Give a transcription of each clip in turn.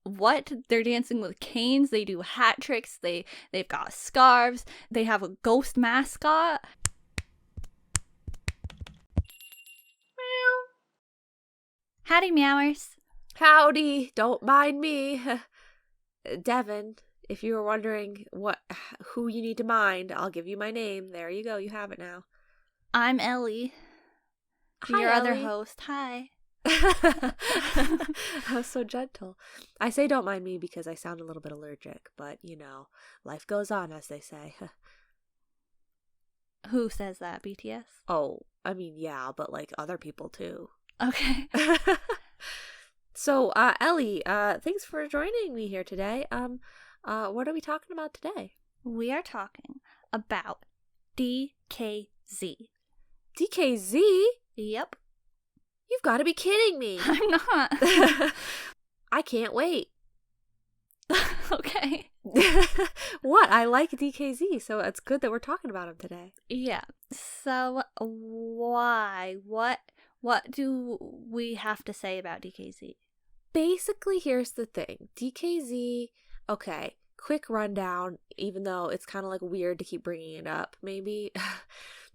what? They're dancing with canes. They do hat tricks. They've got scarves. They have a ghost mascot. Meow. Howdy, Meowers. Howdy, don't mind me. Devin, if you were wondering who you need to mind, I'll give you my name. There you go, you have it now. I'm Ellie. Hi, your Ellie. other host. Hi. I was so gentle. I say don't mind me because I sound a little bit allergic, but life goes on, as they say. Who says that, BTS? Oh, I mean, yeah, but like other people too. Okay. So, Ellie, thanks for joining me here today. What are we talking about today? We are talking about DKZ. DKZ? Yep. You've got to be kidding me. I'm not. I can't wait. Okay. What? I like DKZ, so it's good that we're talking about him today. Yeah. So why? What do we have to say about DKZ? Basically, here's the thing. DKZ, okay, quick rundown, even though it's kind of like weird to keep bringing it up, maybe.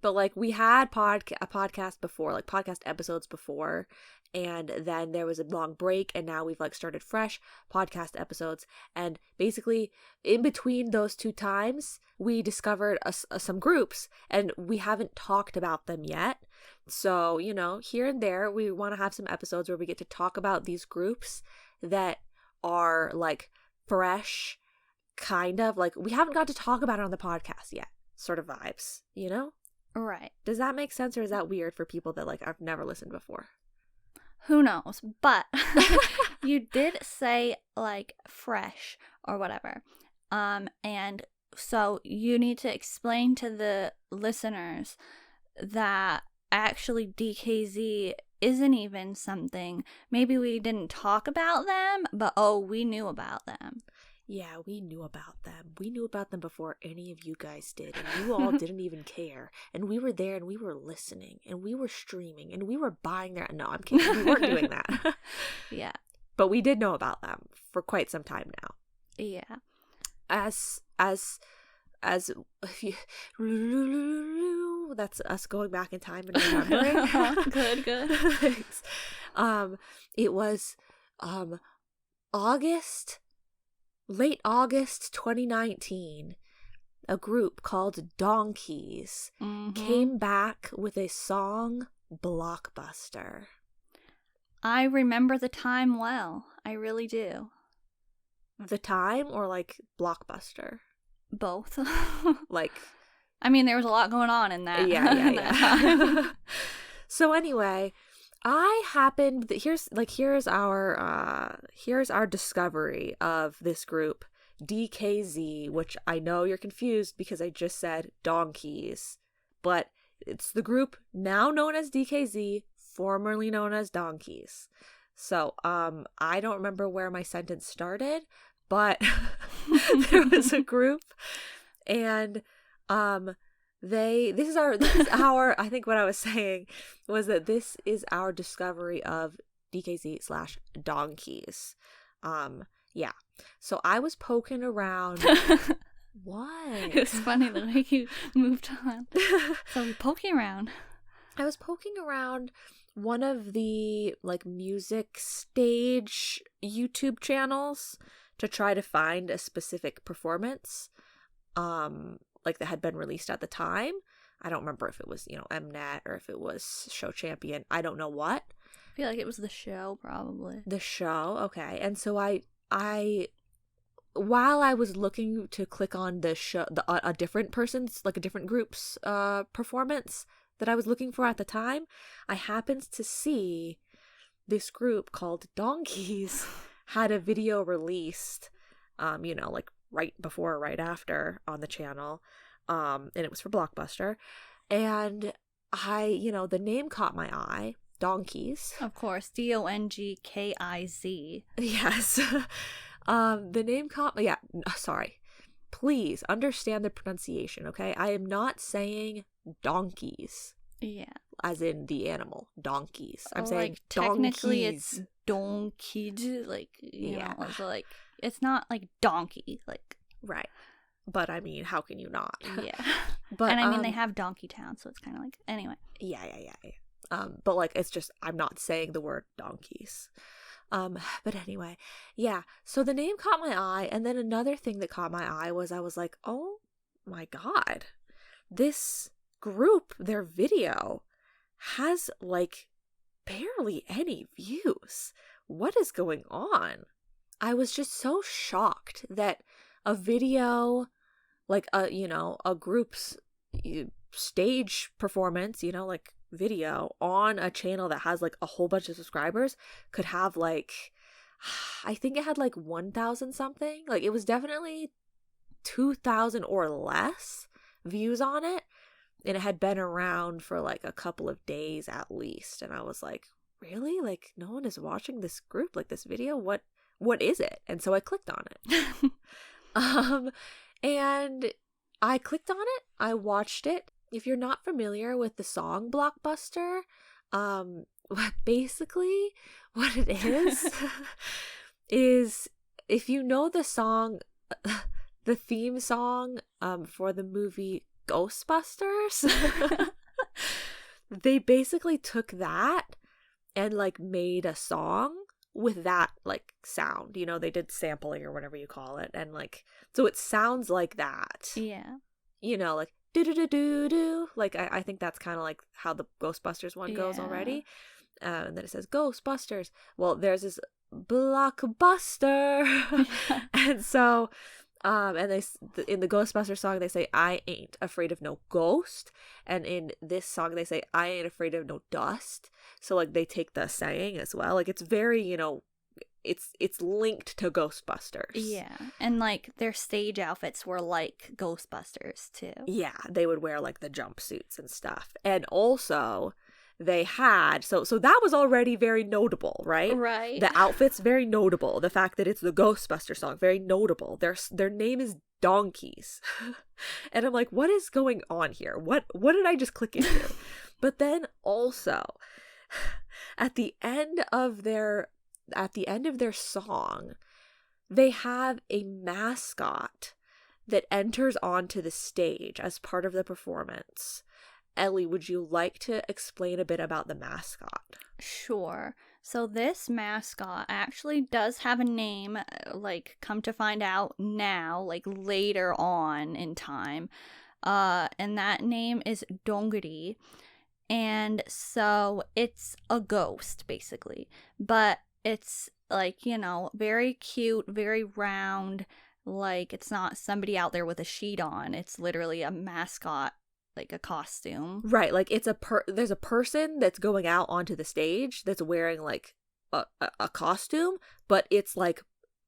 But like we had a podcast before, like podcast episodes before, and then there was a long break, and now we've like started fresh podcast episodes. And basically, in between those two times, we discovered some groups, and we haven't talked about them yet. So, here and there, we want to have some episodes where we get to talk about these groups that are like fresh, kind of like we haven't got to talk about it on the podcast yet, sort of vibes, Right. Does that make sense, or is that weird for people that like I've never listened before? Who knows? But you did say like fresh or whatever. And so you need to explain to the listeners that actually DKZ isn't even something. Maybe we didn't talk about them, but we knew about them. Yeah, we knew about them. We knew about them before any of you guys did, and you all didn't even care. And we were there, and we were listening, and we were streaming, and we were buying their... No, I'm kidding. We weren't doing that. Yeah. But we did know about them for quite some time now. Yeah. As that's us going back in time and remembering. Good. Thanks. It was late August 2019, a group called Donkeys came back with a song, Blockbuster. I remember the time well. I really do. The time or like Blockbuster? Both. Like, I mean, there was a lot going on in that. Yeah. that time. So anyway, here's our discovery of this group, DKZ, which I know you're confused because I just said Donkeys, but it's the group now known as DKZ, formerly known as Donkeys. So I don't remember where my sentence started, but there was a group, and this is our I think what I was saying was that this is our discovery of DKZ / Donkeys. Yeah. So I was poking around. What? It was funny the way you moved on. So poking around. I was poking around one of the like music stage YouTube channels to try to find a specific performance. Like that had been released at the time. I don't remember if it was, Mnet or if it was Show Champion. I don't know what. I feel like it was the show, probably. The show, okay. And so I while I was looking to click on the show, a different person's, like a different group's performance that I was looking for at the time, I happened to see this group called Donkeys had a video released, like right before or right after on the channel, and it was for Blockbuster, and the name caught my eye, Donkeys. Of course, DONGKIZ. Yes. The name caught, yeah, sorry. Please understand the pronunciation, okay? I am not saying donkeys. Yeah. As in the animal, donkeys. I'm Well, saying technically donkeys. donkey, like, you Yeah. know, so like it's not like donkey, like, Right. But I mean, how can you not? yeah. But And I mean, they have Donkey Town, so it's kind of like, anyway. yeah. But like, it's just, I'm not saying the word donkeys. But anyway, yeah. So the name caught my eye, and then another thing that caught my eye was I was like, oh my god, this group, their video has like barely any views. What is going on? I was just so shocked that a video, like a group's stage performance, like video on a channel that has like a whole bunch of subscribers could have like, I think it had like 1,000 something. Like it was definitely 2,000 or less views on it, and it had been around for like a couple of days at least. And I was like, really? Like no one is watching this group, like this video? What is it? And so I clicked on it. And I clicked on it. I watched it. If you're not familiar with the song Blockbuster, basically what it is if you know the song, the theme song for the movie Ghostbusters, they basically took that and like made a song with that like sound. They did sampling or whatever you call it, and like so it sounds like that. Yeah. Like do do do do do. Like I think that's kind of like how the Ghostbusters one goes already. And then it says Ghostbusters. Well, there's this blockbuster, and so and they in the Ghostbusters song they say I ain't afraid of no ghost, and in this song they say I ain't afraid of no dust. So like they take the saying as well. Like it's very it's linked to Ghostbusters. Yeah. And like their stage outfits were like Ghostbusters too. Yeah, they would wear like the jumpsuits and stuff. And also they had so that was already very notable, right? Right. The outfits very notable. The fact that it's the Ghostbuster song, very notable. Their name is Donkeys. And I'm like, what is going on here? What did I just click into? But then also at the end of their song, they have a mascot that enters onto the stage as part of the performance. Ellie, would you like to explain a bit about the mascot? Sure. So this mascot actually does have a name, like come to find out now, like later on in time. And that name is Dongyo. And so it's a ghost basically. But it's like, very cute, very round. Like it's not somebody out there with a sheet on. It's literally a mascot, like a costume. Right, like it's there's a person that's going out onto the stage that's wearing like a costume, but it's like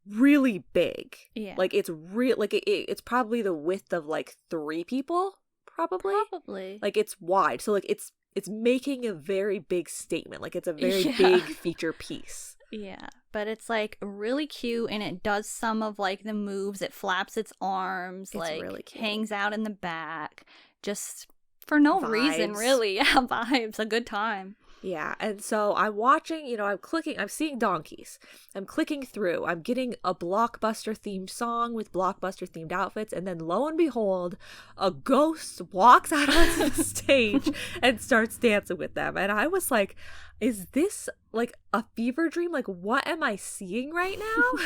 really big. Yeah. Like it's real, like it's probably the width of like 3 people, probably. Like it's wide. So like it's making a very big statement. Like it's a very big feature piece. Yeah, but it's like really cute, and it does some of like the moves. It flaps its arms, it's like really cute. Hangs out in the back, just for no reason, really. Yeah, vibes, a good time. Yeah, and so I'm watching, I'm clicking, I'm seeing donkeys. I'm clicking through, I'm getting a Blockbuster themed song with Blockbuster themed outfits, and then lo and behold, a ghost walks out onto the stage and starts dancing with them. And I was like, is this like a fever dream? Like, what am I seeing right now?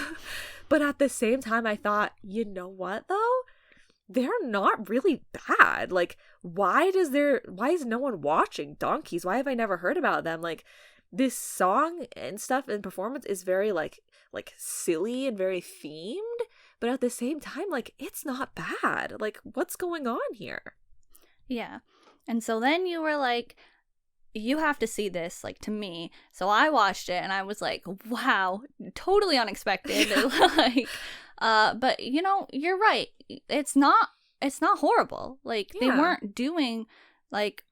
But at the same time, I thought, you know what though? They're not really bad. Like, why is no one watching donkeys? Why have I never heard about them? Like, this song and stuff and performance is very like silly and very themed, but at the same time, like, it's not bad. Like, what's going on here? Yeah. And so then you were like, you have to see this, like, to me. So I watched it and I was like, wow, totally unexpected. Like, but you're right. It's not horrible. Like, they weren't doing like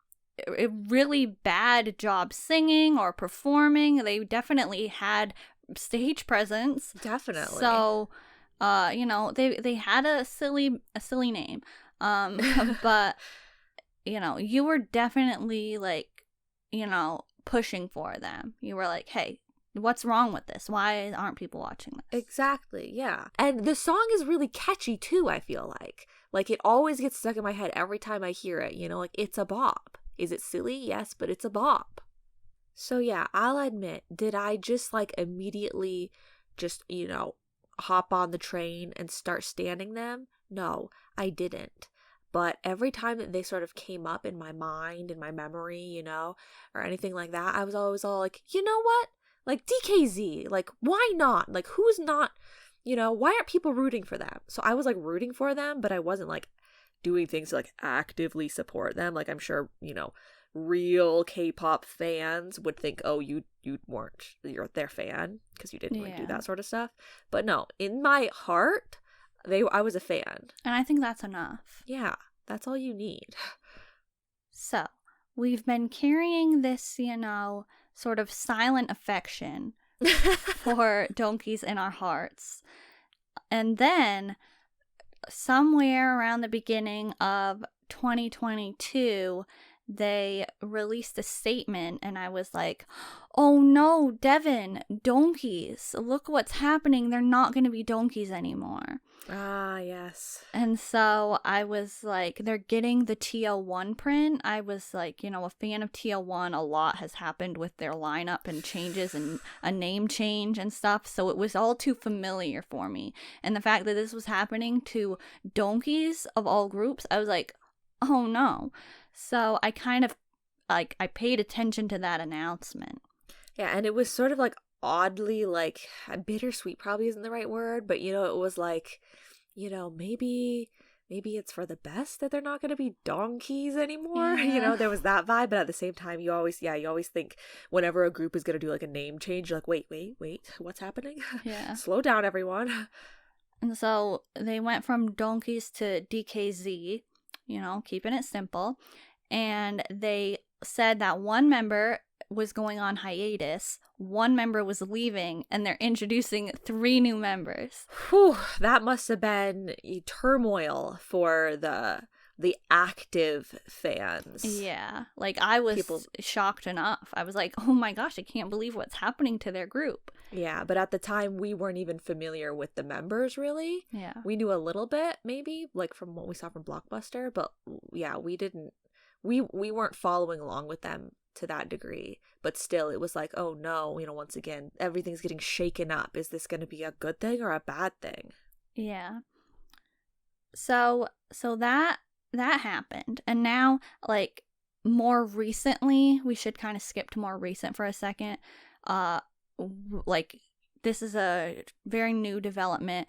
a really bad job singing or performing. They definitely had stage presence. Definitely. So, they had a silly name. But you were definitely like, pushing for them. You were like, hey, What's wrong with this? Why aren't people watching this? Exactly, yeah. And the song is really catchy too, I feel like. Like, it always gets stuck in my head every time I hear it, you know, like, it's a bop. Is it silly? Yes, but it's a bop. So yeah, I'll admit, did I just like immediately just, you know, hop on the train and start standing them? No, I didn't. But every time that they sort of came up in my mind, in my memory, you know, or anything like that, I was always all like, you know what? Like, DKZ, like, why not? Like, who's not, you know, why aren't people rooting for them? So I was like rooting for them, but I wasn't like doing things to like actively support them. Like, I'm sure, you know, real K-pop fans would think, oh, you're their fan because you didn't really do that sort of stuff. But no, in my heart, I was a fan. And I think that's enough. Yeah, that's all you need. So, we've been carrying this, you know, sort of silent affection for donkeys in our hearts. And then, somewhere around the beginning of 2022, they released a statement, and I was like, oh no, Devin, donkeys, look what's happening. They're not going to be donkeys anymore. Ah, yes. And so I was like, they're getting the TL1 print. I was like, you know, a fan of TL1. A lot has happened with their lineup and changes and a name change and stuff. So it was all too familiar for me. And the fact that this was happening to donkeys of all groups, I was like, oh no. So I kind of, like, I paid attention to that announcement. Yeah, and it was sort of like oddly, like, bittersweet probably isn't the right word, but, you know, it was like, you know, maybe it's for the best that they're not going to be donkeys anymore. Yeah. You know, there was that vibe, but at the same time, you always think whenever a group is going to do like a name change, you're like, wait, what's happening? Yeah. Slow down, everyone. And so they went from donkeys to DKZ, you know, keeping it simple. And they said that one member was going on hiatus, one member was leaving, and they're introducing 3 new members. Whew, that must have been turmoil for the active fans. Yeah, like I was shocked enough. I was like, oh my gosh, I can't believe what's happening to their group. Yeah, but at the time we weren't even familiar with the members really. Yeah. We knew a little bit maybe, like from what we saw from Blockbuster, but yeah, we weren't following along with them to that degree. But still, it was like, oh no, you know, once again, everything's getting shaken up. Is this going to be a good thing or a bad thing? Yeah. So that happened. And now, like, more recently, we should kind of skip to more recent for a second. Like, this is a very new development.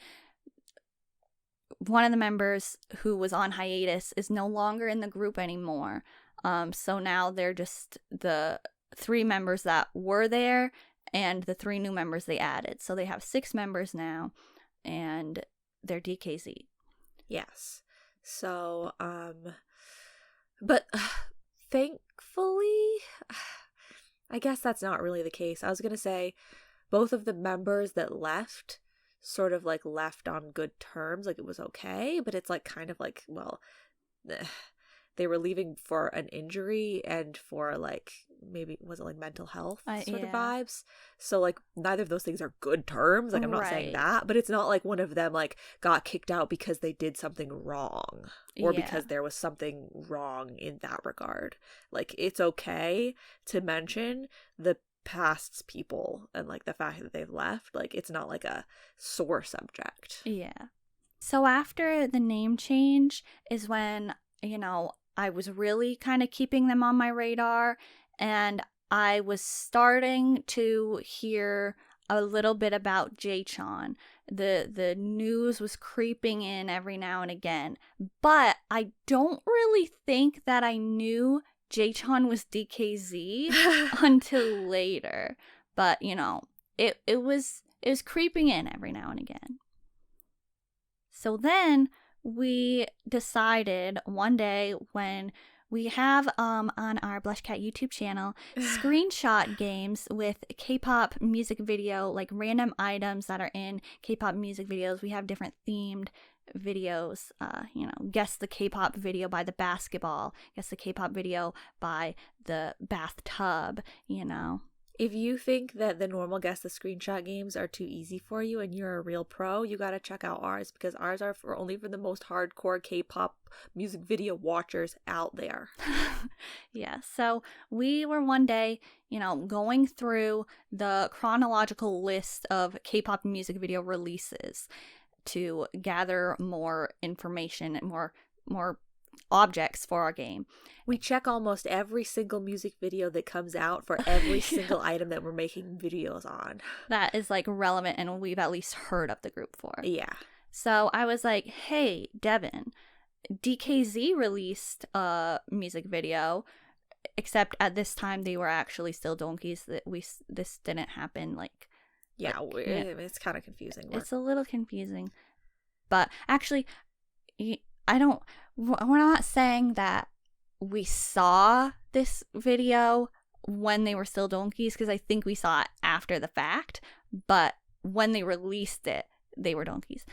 One of the members who was on hiatus is no longer in the group anymore. So now they're just the 3 members that were there and the 3 new members they added. So they have 6 members now, and they're DKZ. Yes. So, but thankfully, I guess that's not really the case. I was going to say both of the members that left sort of like left on good terms. Like, it was okay, but it's like kind of like, well, they were leaving for an injury and for like, maybe, was it like mental health sort of vibes? So like neither of those things are good terms. Like, I'm not saying that, but it's not like one of them like got kicked out because they did something wrong or because there was something wrong in that regard. Like, it's okay to mention the past people and like the fact that they've left. Like, it's not like a sore subject. Yeah. So after the name change is when, you know, I was really kind of keeping them on my radar, and I was starting to hear a little bit about Jaechon. The news was creeping in every now and again, but I don't really think that I knew Jaechon was DKZ until later. But, you know, it was creeping in every now and again. So then we decided one day when we have on our BlushCat YouTube channel screenshot games with K-pop music video, like random items that are in K-pop music videos. We have different themed videos, you know, guess the K-pop video by the basketball, guess the K-pop video by the bathtub, you know. If you think that the normal Guess the Screenshot games are too easy for you and you're a real pro, you gotta check out ours, because ours are only for the most hardcore K-pop music video watchers out there. Yeah, so we were one day, going through the chronological list of K-pop music video releases to gather more information and more objects for our game. We check almost every single music video that comes out for every single item that we're making videos on. That is like relevant and we've at least heard of the group for. Yeah. So I was like, hey, Devin, DKZ released a music video, except at this time they were actually still donkeys. This didn't happen It's kind of confusing. It's a little confusing. But actually, we're not saying that we saw this video when they were still donkeys, because I think we saw it after the fact, but when they released it, they were donkeys.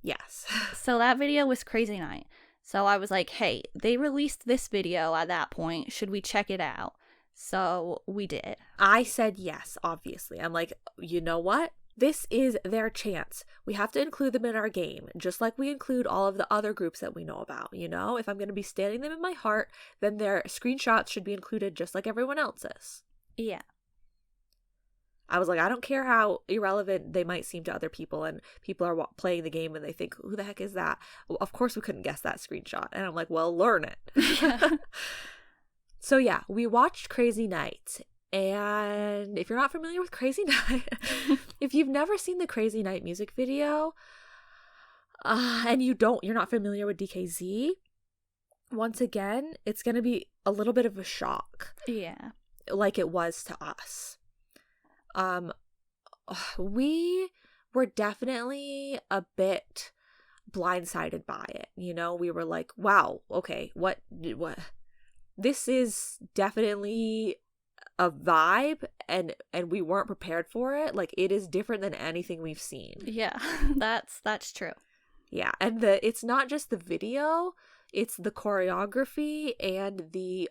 Yes. So that video was Crazy Night. So I was like, hey, they released this video at that point. Should we check it out? So we did. I said yes, obviously. I'm like, you know what? This is their chance. We have to include them in our game, just like we include all of the other groups that we know about, If I'm going to be standing them in my heart, then their screenshots should be included just like everyone else's. Yeah. I was like, I don't care how irrelevant they might seem to other people, and people are playing the game and they think, who the heck is that? Well, of course we couldn't guess that screenshot. And I'm like, well, learn it. So yeah, we watched Crazy Night. And if you're not familiar with Crazy Night, if you've never seen the Crazy Night music video, and you're not familiar with DKZ, once again, it's going to be a little bit of a shock. Yeah. Like it was to us. We were definitely a bit blindsided by it. We were like, wow, okay, what? This is definitely a vibe, and we weren't prepared for it. Like, it is different than anything we've seen. Yeah, that's true. Yeah, and it's not just the video, it's the choreography and the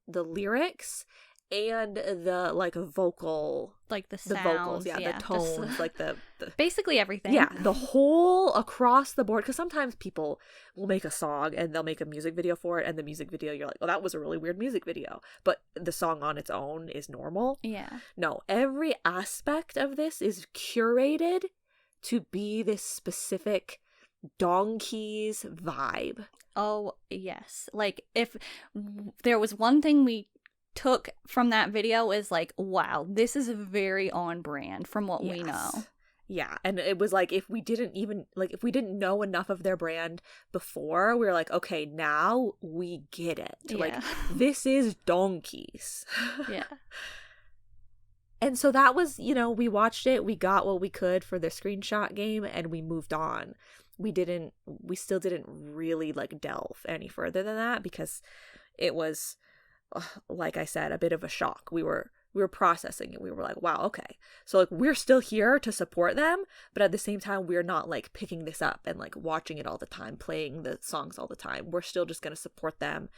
lyrics and the vocal, like the vocals, the tones, like the basically everything. Yeah, the whole across the board, because sometimes people will make a song and they'll make a music video for it, and the music video you're like, oh, that was a really weird music video, but the song on its own is normal. Yeah. No, every aspect of this is curated to be this specific donkeys vibe. Oh, yes. Like, if there was one thing we took from that video is like, wow, this is very on brand from what we know. Yeah, and it was like, if we didn't know enough of their brand before, we were like, okay, now we get it. Yeah. Like, this is donkeys. Yeah. And so that was, we watched it, we got what we could for the screenshot game, and we moved on. We still didn't really delve any further than that, because it was, like I said, a bit of a shock. We were processing it. We were like, wow, okay. So we're still here to support them, but at the same time, we're not picking this up and watching it all the time, playing the songs all the time. We're still just going to support them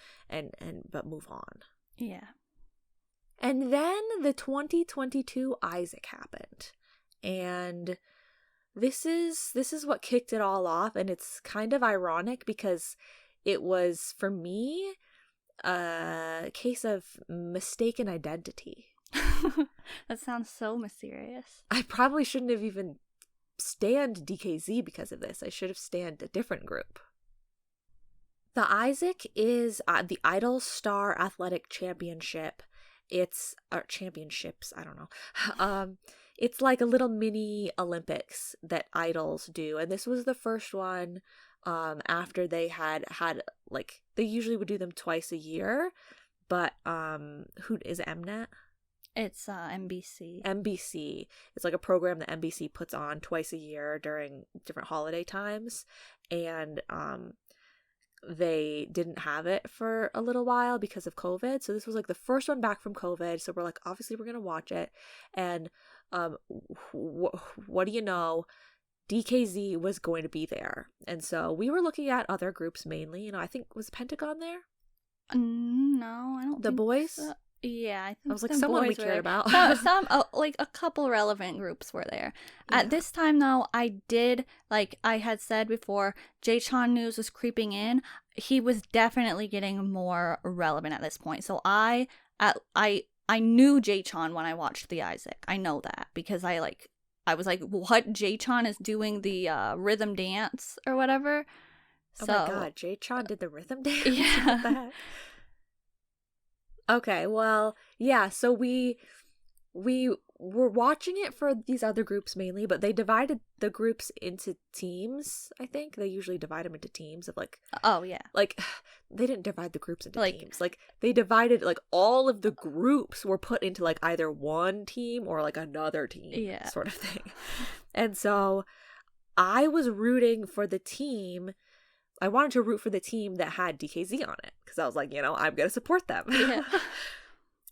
but move on. Yeah. And then the 2022 Isaac happened. And this is what kicked it all off, and it's kind of ironic because it was, for me, a case of mistaken identity. That sounds so mysterious. I probably shouldn't have even stanned DKZ because of this. I should have stanned a different group. The Isaac is the Idol Star Athletic Championship. It's championships, I don't know. It's like a little mini Olympics that idols do, and this was the first one after they had they usually would do them twice a year, but who is it, Mnet? It's NBC. NBC. It's like a program that NBC puts on twice a year during different holiday times, and they didn't have it for a little while because of COVID. So this was the first one back from COVID. So we're like, obviously we're gonna watch it, and what do you know? DKZ was going to be there, and so we were looking at other groups mainly. I think, was Pentagon there? No, I don't. The boys? So. Yeah, I I think was like, some someone we boys were cared there. about. Some like a couple relevant groups were there. Yeah. At this time, though, I did, like I had said before, Jae-chan news was creeping in. He was definitely getting more relevant at this point. So I knew Jae-chan when I watched the Isaac. I know that because I was like, what? Jae-chan is doing the rhythm dance or whatever. Oh So, my god, Jae-chan did the rhythm dance? yeah. What the heck? Okay, well, yeah, so we were watching it for these other groups mainly, but they divided the groups into teams, I think. They usually divide them into teams of Oh, yeah. like they didn't divide the groups into Like- teams. Like they divided all of the groups were put into either one team or another team, Yeah. sort of thing. And so I was rooting for the team. I wanted to root for the team that had DKZ on it because I was like, I'm going to support them. Yeah.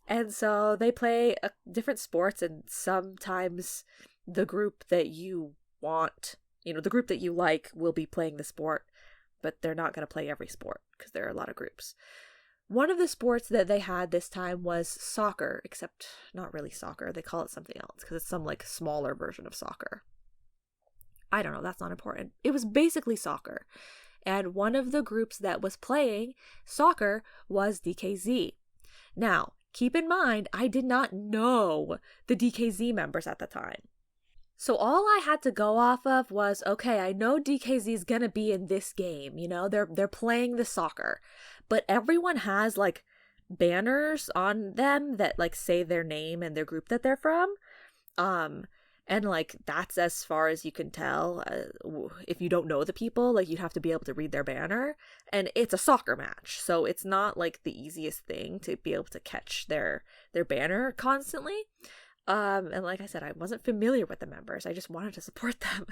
And so they play different sports, and sometimes the group that you want, the group that you like will be playing the sport, but they're not going to play every sport because there are a lot of groups. One of the sports that they had this time was soccer, except not really soccer. They call it something else because it's some smaller version of soccer. I don't know. That's not important. It was basically soccer. And one of the groups that was playing soccer was DKZ. Now, keep in mind, I did not know the DKZ members at the time. So all I had to go off of was, okay, I know DKZ is going to be in this game, they're playing the soccer. But everyone has banners on them that say their name and their group that they're from. And that's as far as you can tell. If you don't know the people, you'd have to be able to read their banner. And it's a soccer match, so it's not the easiest thing to be able to catch their banner constantly. And like I said, I wasn't familiar with the members. I just wanted to support them.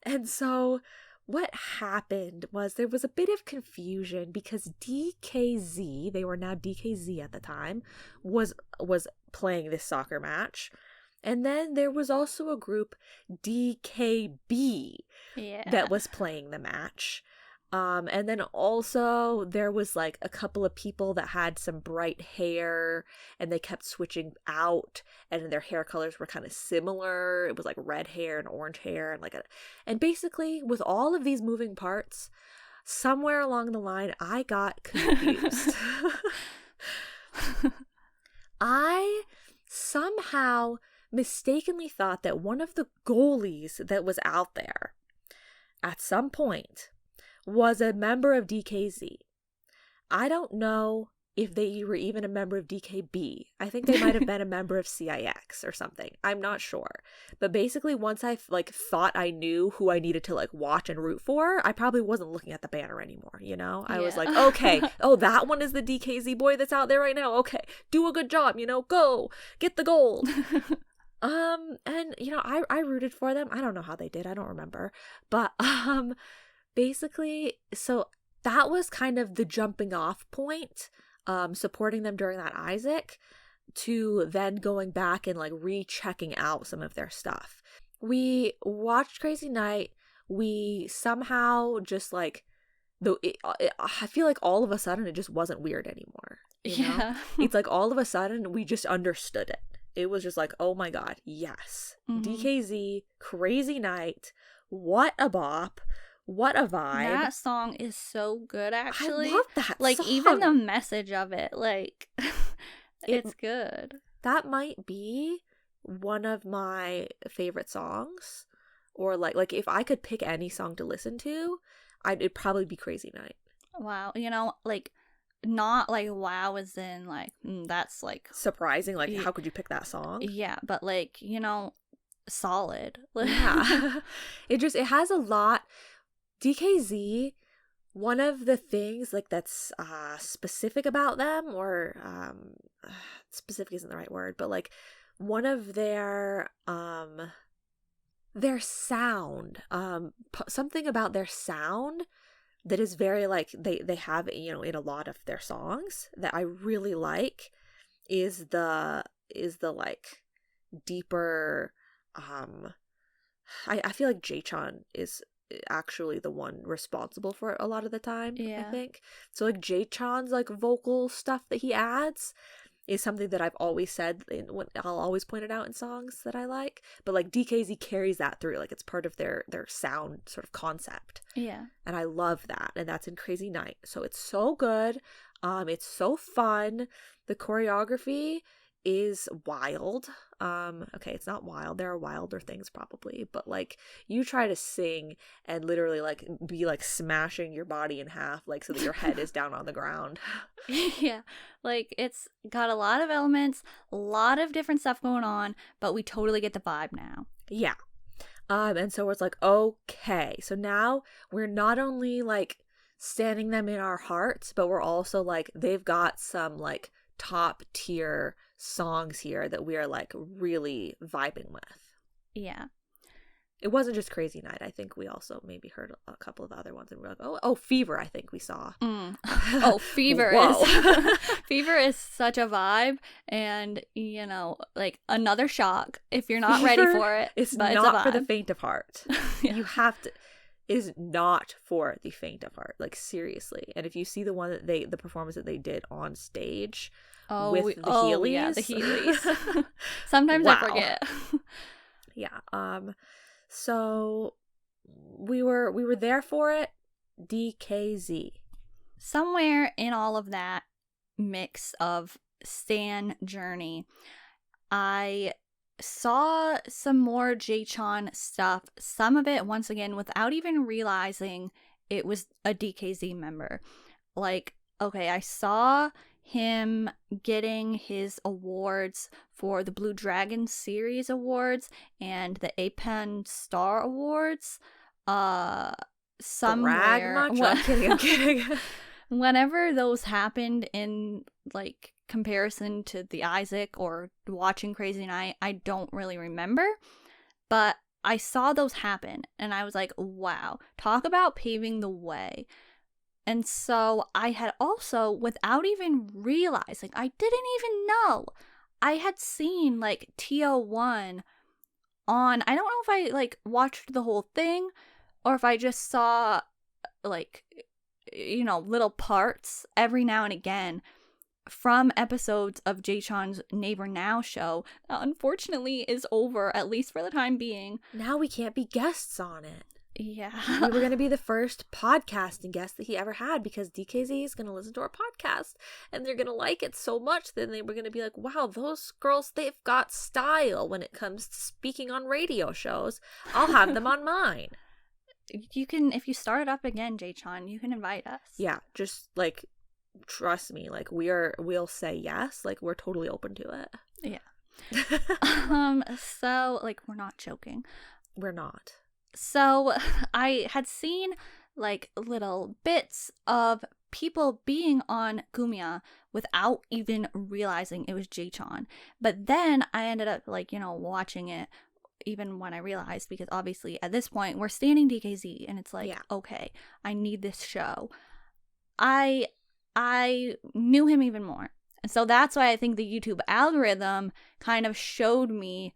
And so what happened was there was a bit of confusion because DKZ, they were now DKZ at the time, was playing this soccer match. And then there was also a group, DKB, that was playing the match. And then also there was a couple of people that had some bright hair and they kept switching out and their hair colors were kind of similar. It was red hair and orange hair and basically with all of these moving parts, somewhere along the line, I got confused. I somehow mistakenly thought that one of the goalies that was out there at some point was a member of DKZ. I don't know if they were even a member of DKB. I think they might have been a member of CIX or something. I'm not sure. But basically, once I thought I knew who I needed to watch and root for, I probably wasn't looking at the banner anymore, I was like, okay, oh, that one is the DKZ boy that's out there right now. Okay, do a good job, go, get the gold. And I rooted for them. I don't know how they did. I don't remember. But basically, so that was kind of the jumping off point, supporting them during that Isaac, to then going back and rechecking out some of their stuff. We watched Crazy Night. We somehow just I feel all of a sudden it just wasn't weird anymore. You know? It's all of a sudden we just understood it. It was just oh my god, yes. Mm-hmm. DKZ, Crazy Night, what a bop, what a vibe. That song is so good, actually. I love that song. Even the message of it, it's good. That might be one of my favorite songs. Or if I could pick any song to listen to, it'd probably be Crazy Night. Wow, not wow as in that's surprising, how could you pick that song? Yeah, but solid. Yeah. It has a lot. DKZ, one of the things that's specific about them, or specific isn't the right word, but one of their sound, something about their sound that is very they have in a lot of their songs that I really like is the deeper I feel like Jae-chan is actually the one responsible for it a lot of the time. I think so. Jae-chan's vocal stuff that he adds is something that I've always said, I'll always point it out in songs that I like, but like DKZ carries that through, like it's part of their sound sort of concept. Yeah. And I love that, and that's in Crazy Night. So it's so good. It's so fun. The choreography is wild. Okay, it's not wild. There are wilder things probably, but like you try to sing and literally like be like smashing your body in half, like so that your head is down on the ground. Yeah, like it's got a lot of elements, a lot of different stuff going on, but we totally get the vibe now. Yeah. And so it's like, okay, so now we're not only like standing them in our hearts, but we're also like, they've got some like top tier songs here that we are like really vibing with. Yeah. It wasn't just Crazy Night. I think we also maybe heard a couple of other ones and we're like, oh, Fever, I think we saw. Oh, Fever is Fever is such a vibe, and you know, like another shock if you're not ready for it. It's but not it's for the faint of heart. Yeah. You have to. Is not for the faint of heart, like seriously. And if you see the one that the performance that they did on stage with the Heelys, yeah, the Heelys. Sometimes I forget. Yeah. So we were there for it. DKZ. Somewhere in all of that mix of stan journey, I saw some more Jaechon stuff, some of it once again without even realizing it was a DKZ member. Like, okay, I saw him getting his awards for the Blue Dragon series awards and the Apen Star Awards somewhere. I'm kidding. Whenever those happened in like comparison to the Isaac or watching Crazy Night, I don't really remember, but I saw those happen and I was like, wow, talk about paving the way. And so I had also, without even realizing, I didn't even know, I had seen like TO1 on, I don't know if I like watched the whole thing or if I just saw like, you know, little parts every now and again from episodes of Jaechon's Neighbor Now show that unfortunately is over, at least for the time being. Now we can't be guests on it. Yeah. We were going to be the first podcasting guest that he ever had because DKZ is going to listen to our podcast and they're going to like it so much. Then they were going to be like, wow, those girls, they've got style when it comes to speaking on radio shows. I'll have them on mine. You can, if you start it up again, Jaechon, you can invite us. Yeah, just like, trust me, like we'll say yes, like we're totally open to it. Yeah. So like we're not joking. We're not. So I had seen like little bits of people being on Gumya without even realizing it was Jaechon. But then I ended up like, you know, watching it even when I realized, because obviously at this point we're standing DKZ and it's like, yeah, okay, I need this show. I knew him even more. And so that's why I think the YouTube algorithm kind of showed me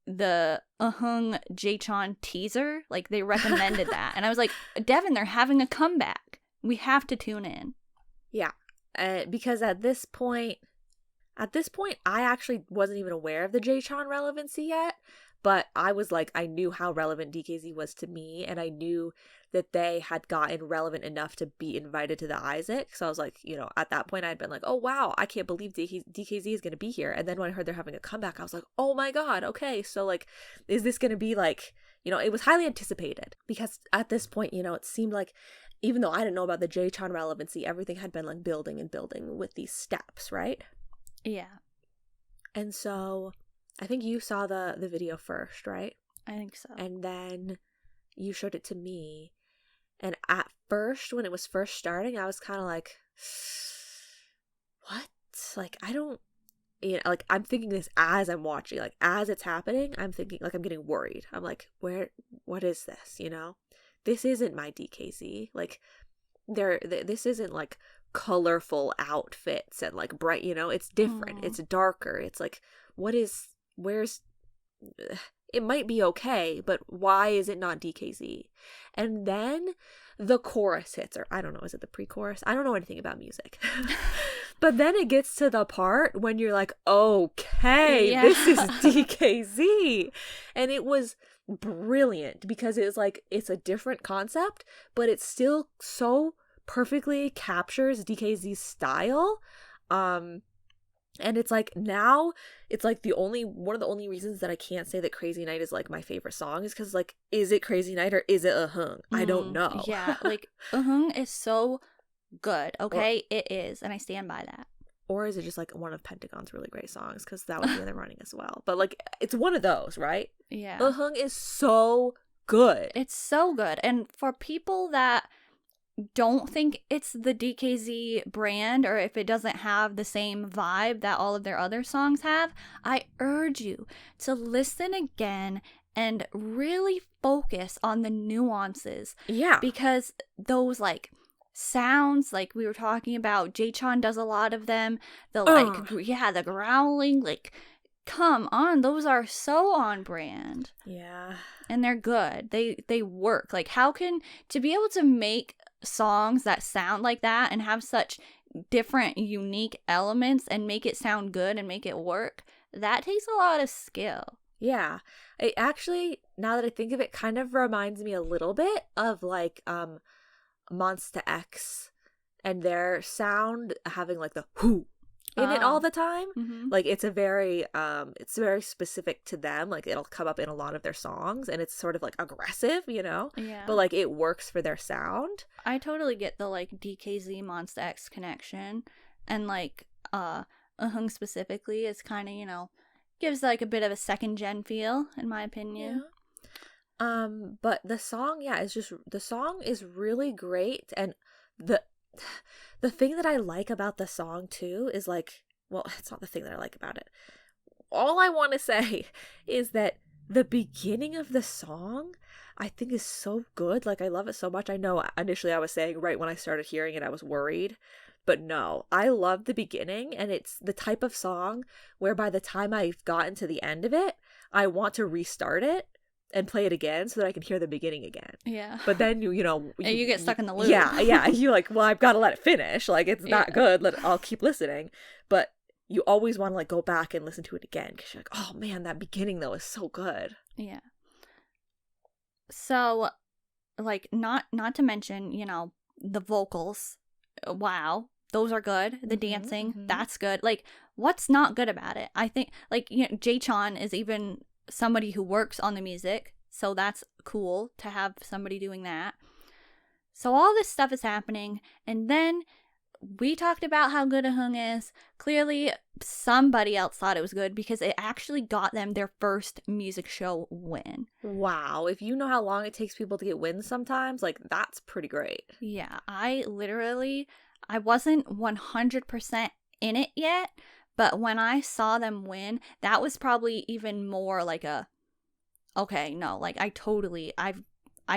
the uh-heung Jaechon teaser. Like they recommended that. And I was like, Devin, they're having a comeback. We have to tune in. Yeah. Because at this point, I actually wasn't even aware of the Jaechon relevancy yet. But I was like, I knew how relevant DKZ was to me, and I knew that they had gotten relevant enough to be invited to the Isaac. So I was like, you know, at that point I'd been like, oh wow, I can't believe DKZ is going to be here. And then when I heard they're having a comeback, I was like, oh my god, okay. So like, is this going to be like, you know, it was highly anticipated. Because at this point, you know, it seemed like, even though I didn't know about the Jaechon relevancy, everything had been like building and building with these steps, right? Yeah. And so I think you saw the video first, right? I think so. And then you showed it to me. And at first, when it was first starting, I was kind of like, what? Like, I don't, you know, like, I'm thinking this as I'm watching. Like, as it's happening, I'm thinking, like, I'm getting worried. I'm like, what is this, you know? This isn't my DKZ. Like, this isn't, like, colorful outfits and, like, bright, you know? It's different. It's darker. It's like, where's it might be okay, but why is it not DKZ? And then the chorus hits, or I don't know, is it the pre-chorus? I don't know anything about music. But then it gets to the part when you're like, okay, this is DKZ. And it was brilliant because it was like, it's a different concept, but it still so perfectly captures DKZ's style. And it's like, now it's like one of the only reasons that I can't say that Crazy Night is like my favorite song is because, like, is it Crazy Night or is it uh-heung? I don't know. Yeah, like uh-heung is so good. Okay, it is, and I stand by that. Or is it just like one of Pentagon's really great songs? Because that would be in the running as well. But like, it's one of those, right? Yeah. uh-heung is so good. It's so good. And for people that don't think it's the DKZ brand, or if it doesn't have the same vibe that all of their other songs have, I urge you to listen again and really focus on the nuances. Yeah. Because those like sounds, like we were talking about, Jaechon does a lot of them. The the growling, like, come on, those are so on brand. Yeah. And they're good. They work. Like, how can, to be able to make songs that sound like that and have such different unique elements and make it sound good and make it work, that takes a lot of skill. Yeah. It actually, now that I think of it, kind of reminds me a little bit of like Monsta X and their sound having like the whoo in it all the time. Mm-hmm. Like, it's very specific to them. Like, it'll come up in a lot of their songs and it's sort of like aggressive, you know? Yeah. But like, it works for their sound. I totally get the like DKZ Monsta X connection, and like uh-heung specifically is kind of, you know, gives like a bit of a second gen feel, in my opinion. Yeah. But the song, the song is really great, and the thing that I like about the song too is like, well, it's not the thing that I like about it. All I want to say is that the beginning of the song, I think, is so good. Like, I love it so much. I know initially I was saying right when I started hearing it, I was worried. But no, I love the beginning, and it's the type of song where by the time I've gotten to the end of it, I want to restart it and play it again so that I can hear the beginning again. Yeah. But then, you get stuck in the loop. Yeah. You're like, well, I've got to let it finish. Like, it's not good. I'll keep listening. But you always want to like go back and listen to it again because you're like, oh man, that beginning though is so good. Yeah. So, like, not to mention, you know, the vocals. Wow, those are good. The dancing, that's good. Like, what's not good about it? I think, like, you know, Jaechon is even somebody who works on the music, so that's cool to have somebody doing that. So all this stuff is happening, and then we talked about how good a-heung is. Clearly, somebody else thought it was good because it actually got them their first music show win. Wow, if you know how long it takes people to get wins sometimes, like, that's pretty great. Yeah, I wasn't 100% in it yet, but when I saw them win, that was probably even more like I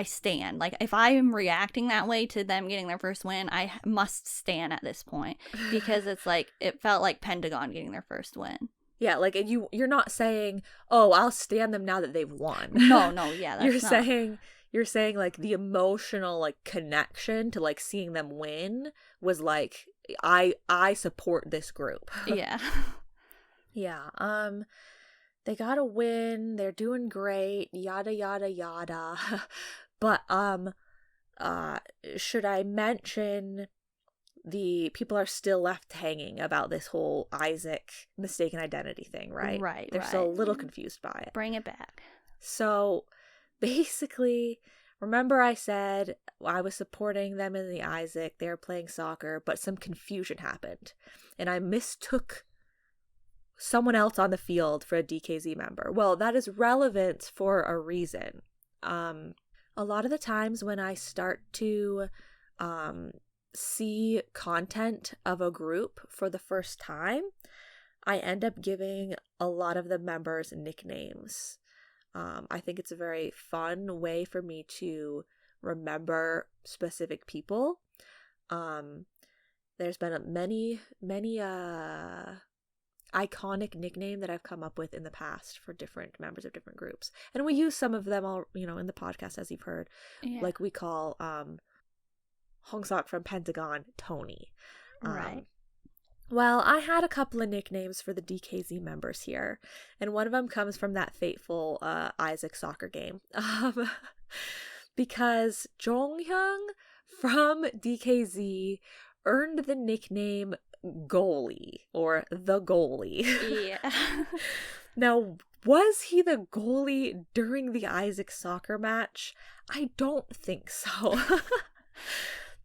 stand. Like, if I am reacting that way to them getting their first win, I must stand at this point because it's like, it felt like Pentagon getting their first win. Yeah, like, and you're not saying, oh, I'll stand them now that they've won. No, yeah, that's You're saying like the emotional like connection to like seeing them win was like, I support this group. Yeah. Yeah. They got a win. They're doing great. Yada yada yada. But should I mention the people are still left hanging about this whole Isaac mistaken identity thing, right? Right. They're still a little confused by it. Bring it back. So basically, remember I said I was supporting them in the Isaac. They were playing soccer, but some confusion happened. And I mistook someone else on the field for a DKZ member. Well, that is relevant for a reason. A lot of the times when I start to see content of a group for the first time, I end up giving a lot of the members nicknames. I think it's a very fun way for me to remember specific people. There's been many iconic nickname that I've come up with in the past for different members of different groups. And we use some of them all, in the podcast, as you've heard. Yeah. Like we call Hongsok from Pentagon Tony. Right. Well, I had a couple of nicknames for the DKZ members here, and one of them comes from that fateful Isaac soccer game. Because Jonghyung from DKZ earned the nickname Goalie, or the Goalie. Yeah. Now, was he the goalie during the Isaac soccer match? I don't think so.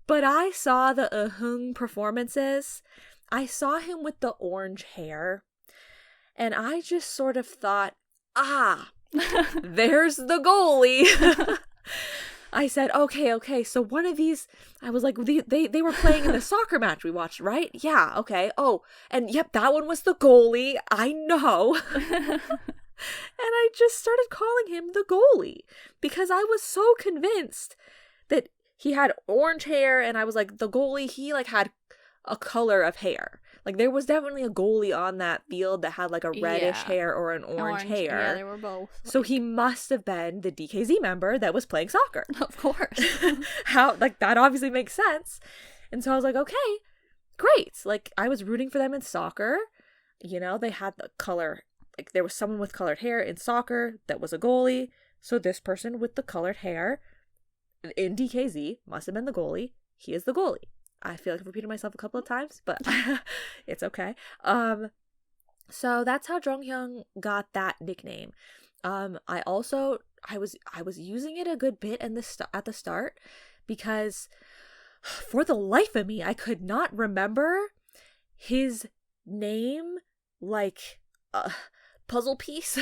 But I saw the uh-heung performances. I saw him with the orange hair, and I just sort of thought, there's the goalie. I said, okay, so one of these, I was like, they were playing in the soccer match we watched, right? Yeah, okay. Oh, and yep, that one was the goalie. I know. And I just started calling him the goalie because I was so convinced that he had orange hair, and I was like, the goalie, he like had a color of hair. Like there was definitely a goalie on that field that had like a reddish hair or an orange hair. Yeah, they were both. So he must have been the DKZ member that was playing soccer. Of course. How, like, that obviously makes sense. And so I was like, okay, great. Like, I was rooting for them in soccer. They had the color, like, there was someone with colored hair in soccer that was a goalie. So this person with the colored hair in DKZ must have been the goalie. He is the goalie. I feel like I've repeated myself a couple of times, but it's okay. So that's how Jonghyung got that nickname. I was using it a good bit at the start because for the life of me, I could not remember his name like a puzzle piece.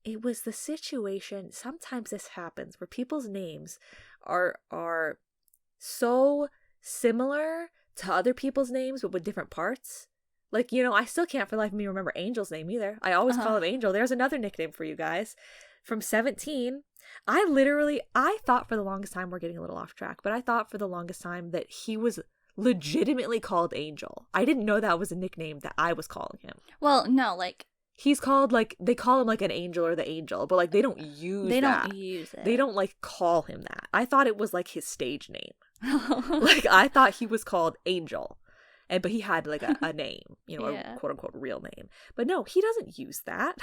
It was the situation. Sometimes this happens where people's names are so similar to other people's names, but with different parts. Like, I still can't for the life of me remember Angel's name either. I always call him Angel. There's another nickname for you guys. From 17, I thought for the longest time, we're getting a little off track, but I thought for the longest time that he was legitimately called Angel. I didn't know that was a nickname that I was calling him. Well, no, like, he's called, like, they call him, like, an angel or the angel, but, like, they don't use it. They don't, like, call him that. I thought it was, like, his stage name. Like, I thought he was called Angel. But he had, like, a name, a quote-unquote real name. But no, he doesn't use that.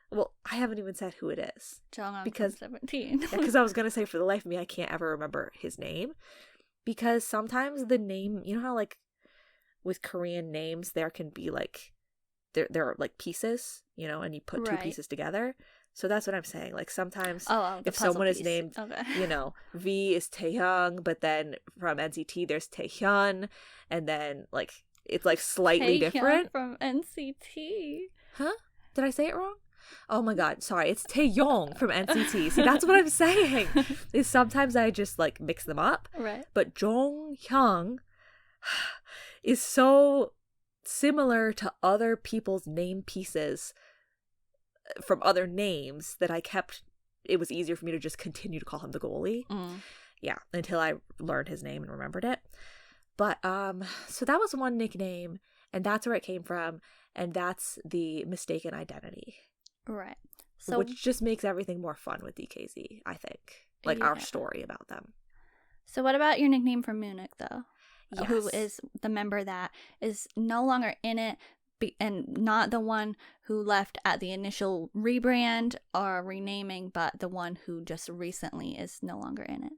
Well, I haven't even said who it is. Because 17. Because I was going to say, for the life of me, I can't ever remember his name. Because sometimes the name, how, like, with Korean names, there can be, like, there are, like, pieces, and you put two pieces together. So that's what I'm saying. Like, sometimes if someone is named, V is Taehyung, but then from NCT there's Taehyun, and then, like, it's, like, slightly different. From NCT. Huh? Did I say it wrong? Oh my god, sorry. It's Taeyong from NCT. See, that's what I'm saying. Is sometimes I just, like, mix them up. Right. But Jonghyung is so similar to other people's name pieces from other names that it was easier for me to just continue to call him the goalie. Yeah, until I learned his name and remembered it. But so that was one nickname, and that's where it came from, and that's the mistaken identity. Right. So, which just makes everything more fun with DKZ, I think. Like, our story about them. So what about your nickname from Munich, though? Yes. Who is the member that is no longer in it, and not the one who left at the initial rebrand or renaming, but the one who just recently is no longer in it.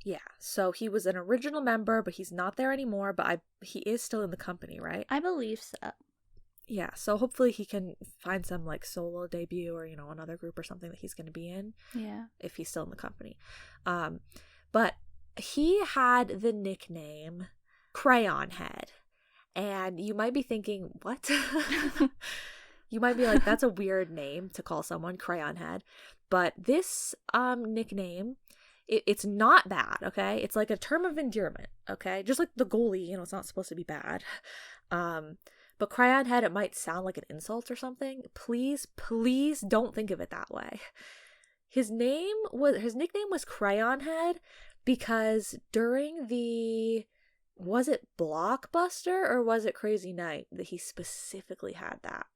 Yeah, so he was an original member, but he's not there anymore, but he is still in the company, right? I believe so. Yeah, so hopefully he can find some, like, solo debut or, another group or something that he's going to be in. Yeah. If he's still in the company. But he had the nickname Crayon Head. And you might be thinking, what? You might be like, that's a weird name to call someone, Crayon Head. But this nickname, it's not bad, okay? It's like a term of endearment, okay? Just like the goalie, it's not supposed to be bad. But Crayon Head, it might sound like an insult or something. Please don't think of it that way. His nickname was Crayon Head because during the Was it Blockbuster or was it Crazy Night that he specifically had that?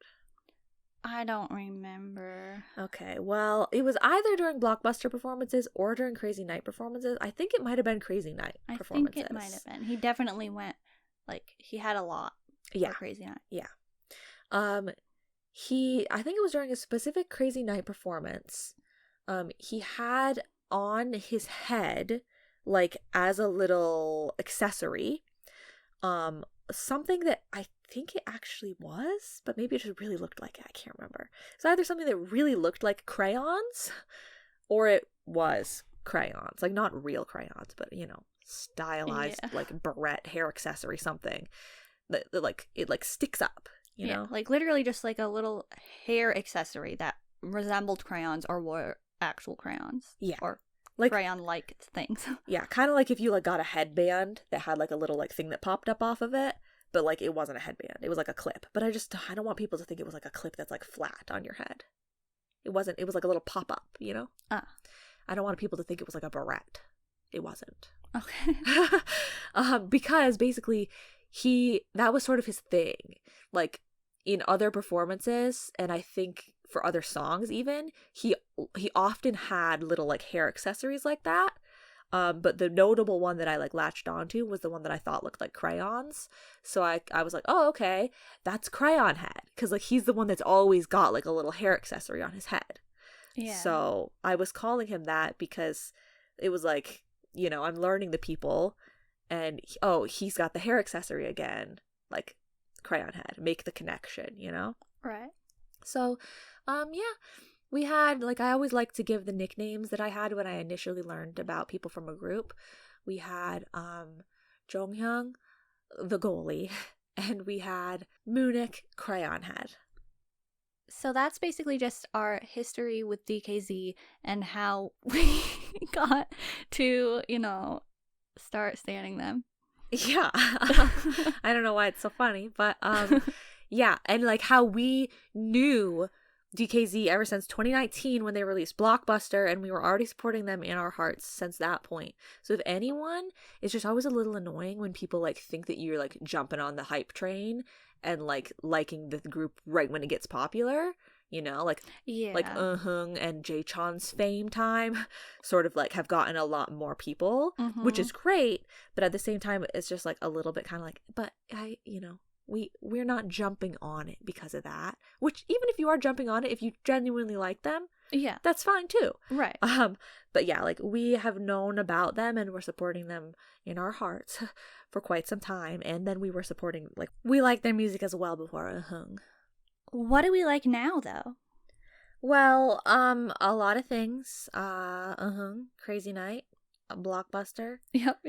I don't remember. Okay, well, it was either during Blockbuster performances or during Crazy Night performances. I think it might have been Crazy Night performances. I think it might have been. He definitely went, like, he had a lot for Crazy Night. Yeah. I think it was during a specific Crazy Night performance. He had on his head, like, as a little accessory, something that I think it actually was, but maybe it just really looked like it. I can't remember. It's either something that really looked like crayons, or it was crayons. Like, not real crayons, but, you know, stylized, like, barrette hair accessory, something that like, it, like, sticks up, you know? Like, literally just, like, a little hair accessory that resembled crayons or were actual crayons. Yeah. Or like crayon-like things. Yeah, kind of like if you, like, got a headband that had, like, a little, like, thing that popped up off of it, but, like, it wasn't a headband. It was, like, a clip. But I don't want people to think it was, like, a clip that's, like, flat on your head. It wasn't. It was, like, a little pop-up, you know? I don't want people to think it was, like, a barrette. It wasn't. Okay. Because, basically, that was sort of his thing. Like, in other performances, and I think for other songs even, he often had little, like, hair accessories like that. But the notable one that I, like, latched onto was the one that I thought looked like crayons. So I was like, oh, okay, that's Crayon Head. Because, like, he's the one that's always got, like, a little hair accessory on his head. Yeah. So I was calling him that because it was like, you know, I'm learning the people, and, he's got the hair accessory again. Like, Crayon Head. Make the connection, you know? Right. So, we had, like, I always like to give the nicknames that I had when I initially learned about people from a group. We had Jonghyung, the goalie, and we had Munich, Crayon Head. So that's basically just our history with DKZ and how we got to, you know, start standing them. Yeah. I don't know why it's so funny, but yeah, and, like, how we knew DKZ ever since 2019 when they released Blockbuster, and we were already supporting them in our hearts since that point. So if anyone, it's just always a little annoying when people, like, think that you're, like, jumping on the hype train and, like, liking the group right when it gets popular, you know, like, like uh-heung and Jae-chun's fame time sort of, like, have gotten a lot more people, which is great, but at the same time it's just, like, a little bit kind of like, but we're not jumping on it because of that. Which, even if you are jumping on it, if you genuinely like them, yeah, that's fine too. Right. But yeah, like, we have known about them and we're supporting them in our hearts for quite some time. And then we were supporting, like, we liked their music as well before uh-heung. What do we like now, though? Well, a lot of things. uh-heung, Crazy Night, Blockbuster. Yep.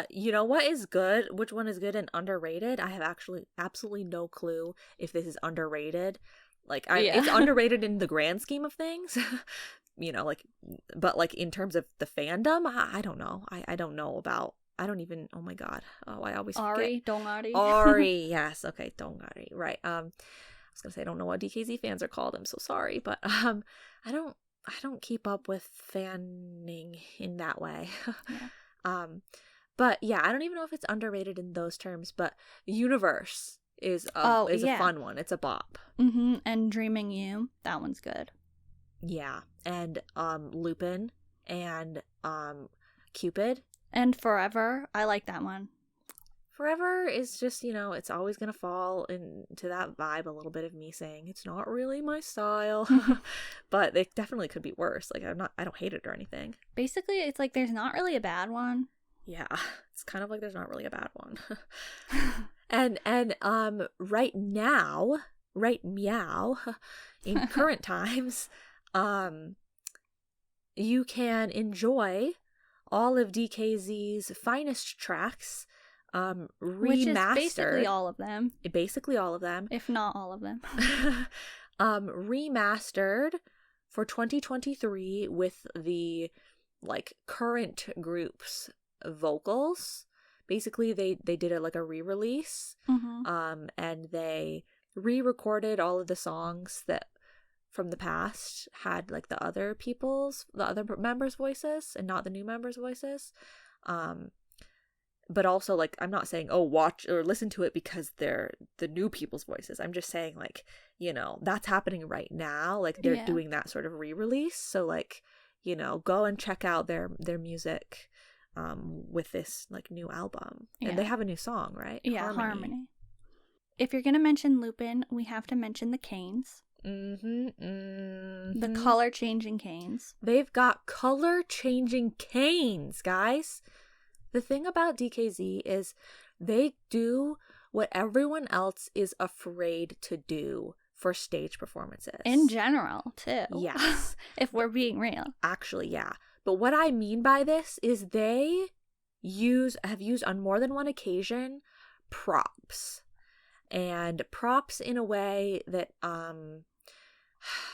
You know what is good? Which one is good and underrated? I have actually absolutely no clue if this is underrated. Like, it's underrated in the grand scheme of things. You know, like, but, like, in terms of the fandom, I don't know. I don't know about. I don't even. Oh my god. Oh, I always forget. Dongari. Ari, yes. Okay, Dongari. Right. I was gonna say I don't know what DKZ fans are called. I'm so sorry, but I don't keep up with fanning in that way. Yeah. But yeah, I don't even know if it's underrated in those terms, but Universe is a fun one. It's a bop. And Dreaming You, that one's good. Yeah. And Lupin and Cupid. And Forever, I like that one. Forever is just, you know, it's always going to fall into that vibe, a little bit of me saying, it's not really my style. But it definitely could be worse. Like, I don't hate it or anything. Basically, it's like there's not really a bad one. Yeah, it's kind of like there's not really a bad one. And right now, right meow, in current times, you can enjoy all of DKZ's finest tracks, remastered. Which is basically all of them. Basically all of them. If not all of them. Remastered for 2023 with the, like, current group's vocals. Basically, they did it like a re-release. And they re-recorded all of the songs that from the past had, like, the other members' voices and not the new members' voices. but also like I'm not saying watch or listen to it because they're the new people's voices. I'm just saying like, you know, that's happening right now. Like they're doing that sort of re-release. So like, you know, go and check out their music with this like new album. And they have a new song, right? Yeah, Harmony. If you're gonna mention Lupin, we have to mention the canes. The color changing canes. They've got color changing canes, guys. The thing about DKZ is they do what everyone else is afraid to do for stage performances. In general, too. Yes. If we're being real. Actually, yeah. But what I mean by this is they have used on more than one occasion props. And props in a way that,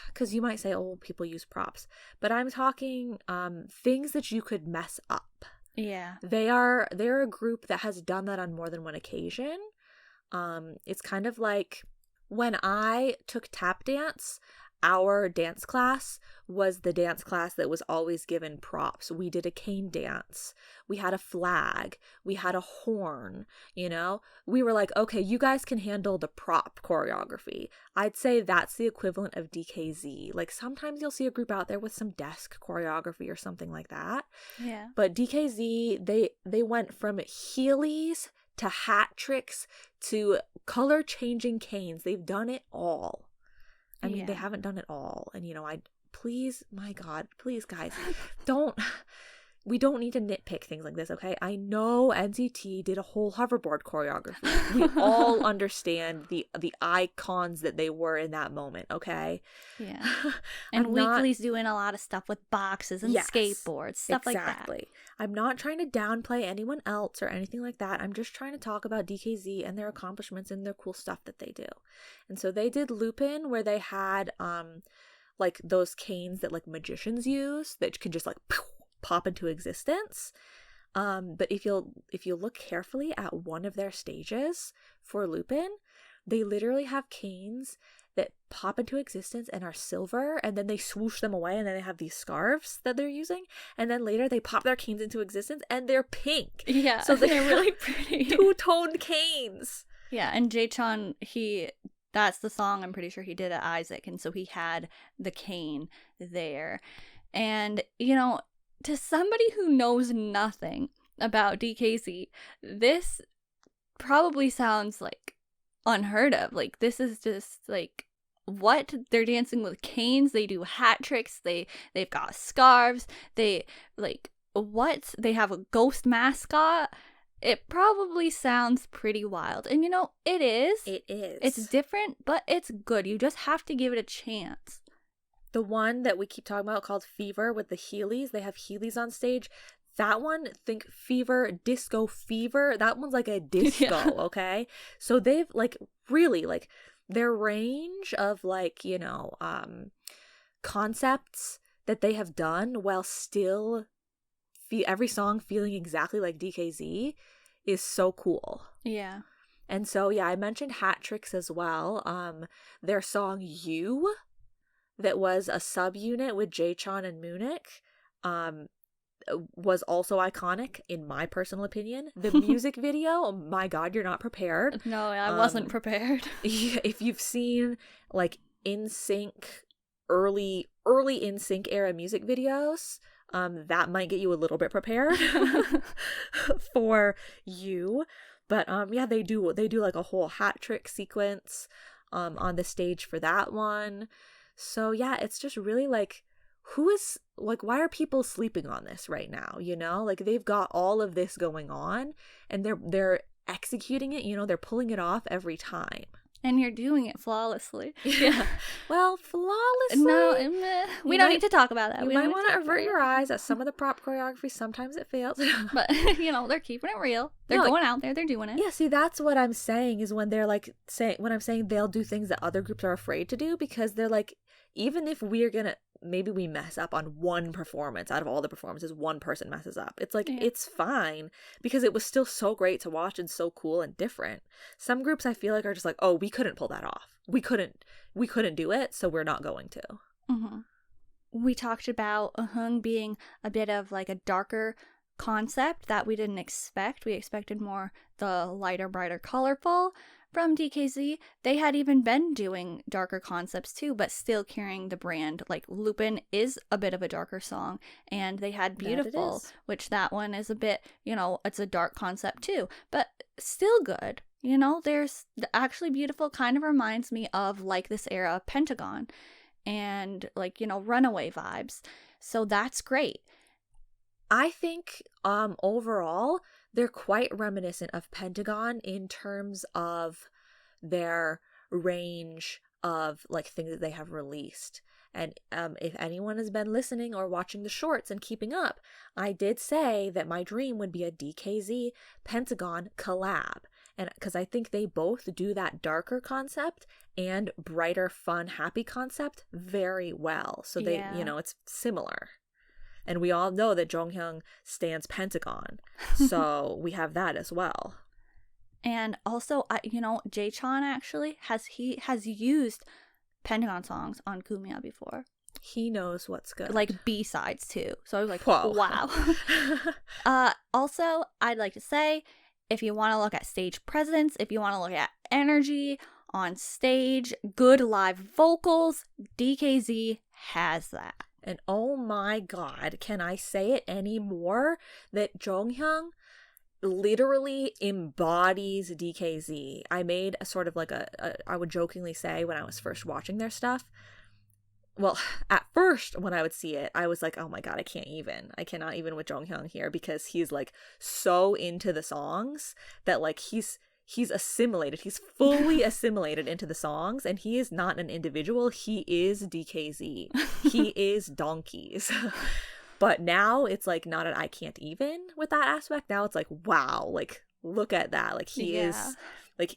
because you might say, oh, people use props. But I'm talking things that you could mess up. Yeah. They're a group that has done that on more than one occasion. It's kind of like when I took tap dance, our dance class was the dance class that was always given props. We did a cane dance. We had a flag. We had a horn, you know? We were like, okay, you guys can handle the prop choreography. I'd say that's the equivalent of DKZ. Like sometimes you'll see a group out there with some desk choreography or something like that. Yeah. But DKZ, they went from Heelys to hat tricks to color changing canes. They've done it all. I mean, they haven't done it all. And, you know, my God, please, guys, we don't need to nitpick things like this, okay? I know NCT did a whole hoverboard choreography. We all understand the icons that they were in that moment, okay? Yeah. And Weekly's doing a lot of stuff with boxes and skateboards, stuff like that. Exactly. I'm not trying to downplay anyone else or anything like that. I'm just trying to talk about DKZ and their accomplishments and their cool stuff that they do. And so they did Lupin, where they had like those canes that like magicians use that could just like pop into existence. But if you look carefully at one of their stages for Lupin, they literally have canes that pop into existence and are silver, and then they swoosh them away, and then they have these scarves that they're using, and then later they pop their canes into existence and they're pink. Yeah, so they're really pretty. Two-toned canes. Yeah, and Jaechon, that's the song I'm pretty sure he did at Isaac, and so he had the cane there. And, you know, to somebody who knows nothing about DKZ, this probably sounds like unheard of. Like, this is just like, what? They're dancing with canes, they do hat tricks, they've got scarves, they like, what? They have a ghost mascot. It probably sounds pretty wild. And you know, it is. It's different, but it's good. You just have to give it a chance. The one that we keep talking about called Fever with the Heelys, they have Heelys on stage. That one, think Fever, Disco Fever. That one's like a disco, okay? So they've like really like their range of like, you know, concepts that they have done while still every song feeling exactly like DKZ is so cool. Yeah. And so, yeah, I mentioned hat tricks as well. Their song You, that was a subunit with Jaechon and Munich, was also iconic in my personal opinion. The music video, oh my God, you're not prepared. No, I wasn't prepared. If you've seen like NSYNC, early NSYNC era music videos, that might get you a little bit prepared for You. But yeah, they do like a whole hat trick sequence on the stage for that one. So yeah, it's just really like, why are people sleeping on this right now? You know, like they've got all of this going on and they're executing it, you know, they're pulling it off every time. And you're doing it flawlessly. Yeah. Well, flawlessly. No, we don't need to talk about that. You might want to avert your eyes at some of the prop choreography. Sometimes it fails. But, you know, they're keeping it real. They're going out there. They're doing it. Yeah, see, that's what I'm saying is when they're like, when I'm saying they'll do things that other groups are afraid to do, because they're like, even if we're going to, maybe we mess up on one performance out of all the performances, one person messes up. It's like, It's fine because it was still so great to watch and so cool and different. Some groups I feel like are just like, oh, we couldn't pull that off. We couldn't do it, so we're not going to. Mm-hmm. We talked about uh-heung being a bit of like a darker concept that we didn't expect. We expected more the lighter, brighter, colorful from DKZ. They had even been doing darker concepts too, but still carrying the brand. Like Lupin is a bit of a darker song, and they had Beautiful, which that one is a bit, it's a dark concept too, but still good. There's actually Beautiful kind of reminds me of like this era of Pentagon and like, Runaway vibes. So that's great. I think overall they're quite reminiscent of Pentagon in terms of their range of like things that they have released. And if anyone has been listening or watching the shorts and keeping up, I did say that my dream would be a DKZ Pentagon collab. And because I think they both do that darker concept and brighter, fun, happy concept very well. So they, it's similar. And we all know that Jonghyun stands Pentagon. So we have that as well. And also, Jae-chan actually has used Pentagon songs on Kumia before. He knows what's good. Like B-sides too. So I was like, whoa. Wow. Also, I'd like to say, if you want to look at stage presence, if you want to look at energy on stage, good live vocals, DKZ has that. And oh my god, can I say it anymore? That Jonghyun literally embodies DKZ. I made a sort of like I would jokingly say when I was first watching their stuff. Well, at first when I would see it, I was like, oh my god, I cannot even with Jonghyun here, because he's like so into the songs that like he's assimilated. He's fully assimilated into the songs, and he is not an individual. He is DKZ. He is donkeys. But now it's like not an I can't even with that aspect. Now it's like, wow, like look at that. Like he is like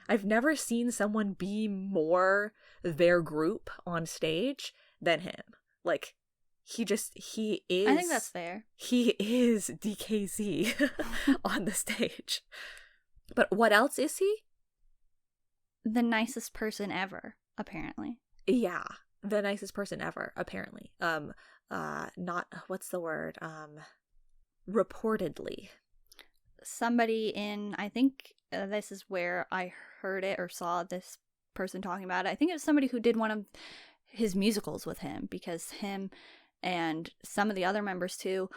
I've never seen someone be more their group on stage than him. Like he is. I think that's fair. He is DKZ on the stage. But what else is he? The nicest person ever, apparently. Yeah, the nicest person ever, apparently. Not, what's the word? Reportedly. Somebody I think this is where I heard it or saw this person talking about it. I think it was somebody who did one of his musicals with him, because him and some of the other members too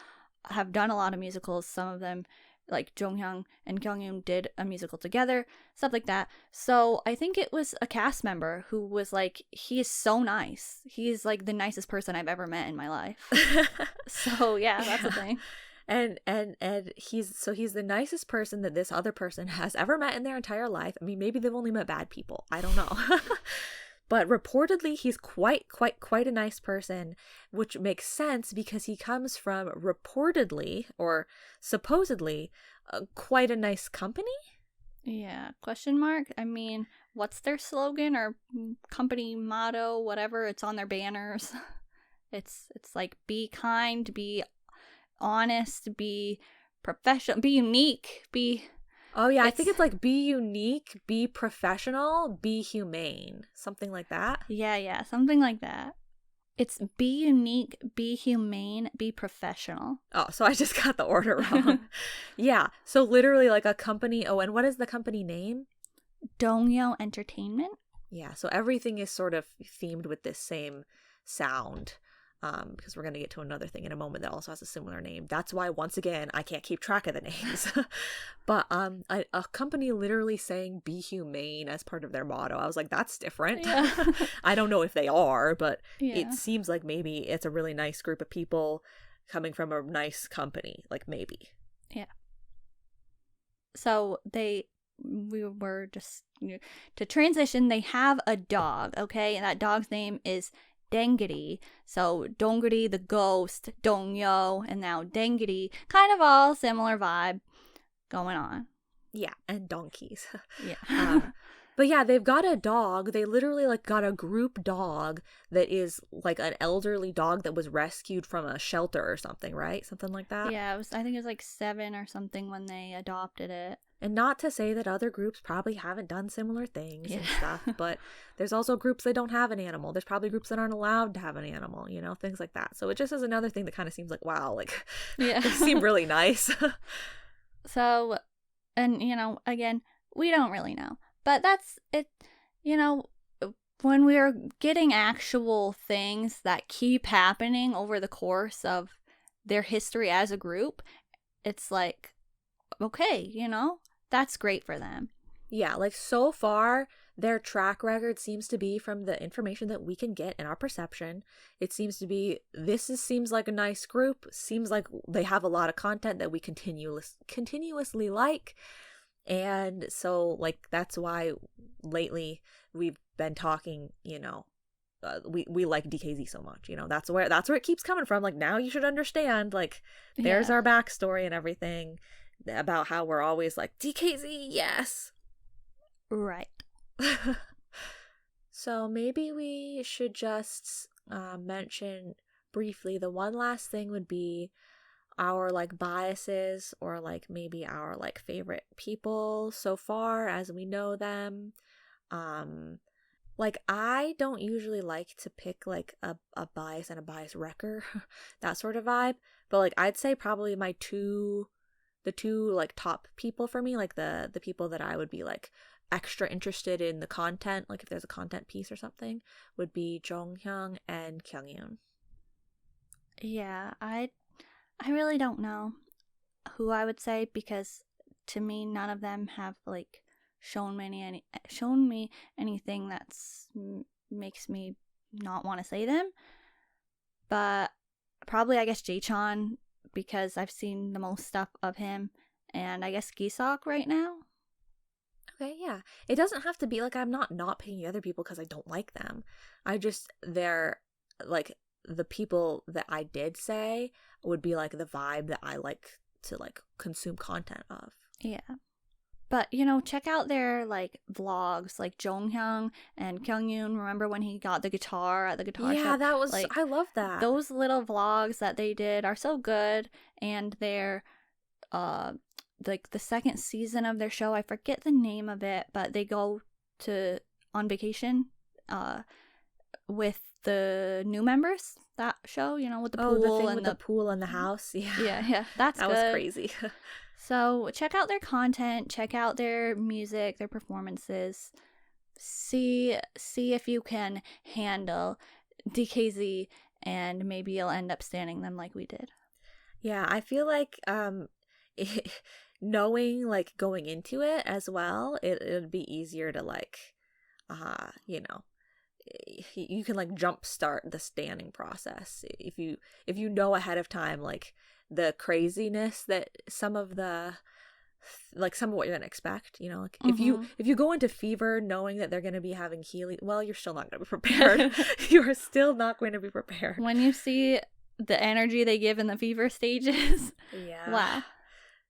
have done a lot of musicals. Some of them, like Jonghyun and Kyunghyun, did a musical together, stuff like that. So I think it was a cast member who was like, he is so nice. He is like the nicest person I've ever met in my life. So yeah, that's the thing. And he's the nicest person that this other person has ever met in their entire life. I mean, maybe they've only met bad people. I don't know. But reportedly, he's quite a nice person, which makes sense because he comes from reportedly or supposedly quite a nice company. Yeah, question mark. I mean, what's their slogan or company motto, whatever? It's on their banners. It's like, be kind, be honest, be professional, be unique, be... Oh yeah, I think it's like be unique, be professional, be humane. Something like that. Yeah, something like that. It's be unique, be humane, be professional. Oh, so I just got the order wrong. Yeah, so literally like a company. Oh, and what is the company name? Dongyo Entertainment. Yeah, so everything is sort of themed with this same sound. Because we're going to get to another thing in a moment that also has a similar name. That's why, once again, I can't keep track of the names. But a company literally saying be humane as part of their motto. I was like, that's different. Yeah. I don't know if they are, but it seems like maybe it's a really nice group of people coming from a nice company. Like, maybe. Yeah. So we were just, to transition, they have a dog, okay? And that dog's name is Dengiri. So Dongiri the ghost, Dongyo, and now Dengiri. Kind of all similar vibe going on. Yeah, and donkeys. Yeah. But yeah, they've got a dog. They literally like got a group dog that is like an elderly dog that was rescued from a shelter or something, right? Something like that. Yeah, I think it was like 7 or something when they adopted it. And not to say that other groups probably haven't done similar things and Yeah. stuff, but there's also groups that don't have an animal. There's probably groups that aren't allowed to have an animal, you know, things like that. So it just is another thing that kind of seems like, wow, like, Yeah. they seem really nice. So, and, you know, again, we don't really know. But that's it, you know, when we're getting actual things that keep happening over the course of their history as a group, it's like, okay, you know, that's great for them. Yeah, like so far, their track record seems to be, from the information that we can get in our perception, it seems to be, seems like a nice group, seems like they have a lot of content that we continuously like. And so, like, that's why lately we've been talking, you know, we like DKZ so much, you know, that's where it keeps coming from. Like, now you should understand, like, there's our backstory and everything about how we're always like, DKZ, yes. Right. So maybe we should just mention briefly, the one last thing would be our like biases, or like maybe our like favorite people so far as we know them. Like, I don't usually like to pick like a bias and a bias wrecker, that sort of vibe, but like I'd say probably the two like top people for me, like the people that I would be like extra interested in the content, like if there's a content piece or something, would be Jonghyung and Kyunghyun. Yeah, I really don't know who I would say, because to me none of them have like shown me anything that's makes me not want to say them. But probably, I guess, Jaechon, because I've seen the most stuff of him, and I guess Gisok right now. Okay, yeah. It doesn't have to be like I'm not picking the other people because I don't like them. They're like the people that I did say would be like the vibe that I like to like consume content of. Yeah. But, you know, check out their like vlogs, like Jonghyun and Kyunghyun. Remember when he got the guitar at the guitar shop? Yeah, that was like, I love that. Those little vlogs that they did are so good, and they're like the second season of their show, I forget the name of it, but they go on vacation with the new members. That show, you know, with the pool, the thing and with the pool and the house. Yeah, yeah, that's that good. was crazy. So check out their content, check out their music, their performances. See if you can handle DKZ, and maybe you'll end up standing them like we did. Yeah, I feel like knowing like going into it as well, it'd be easier to like you know, you can like jumpstart the standing process if you know ahead of time like the craziness that some of what you're gonna expect, you know, like if you go into Fever knowing that they're gonna be having Healy, well, you're still not gonna be prepared. You are still not going to be prepared when you see the energy they give in the Fever stages. Yeah. Wow.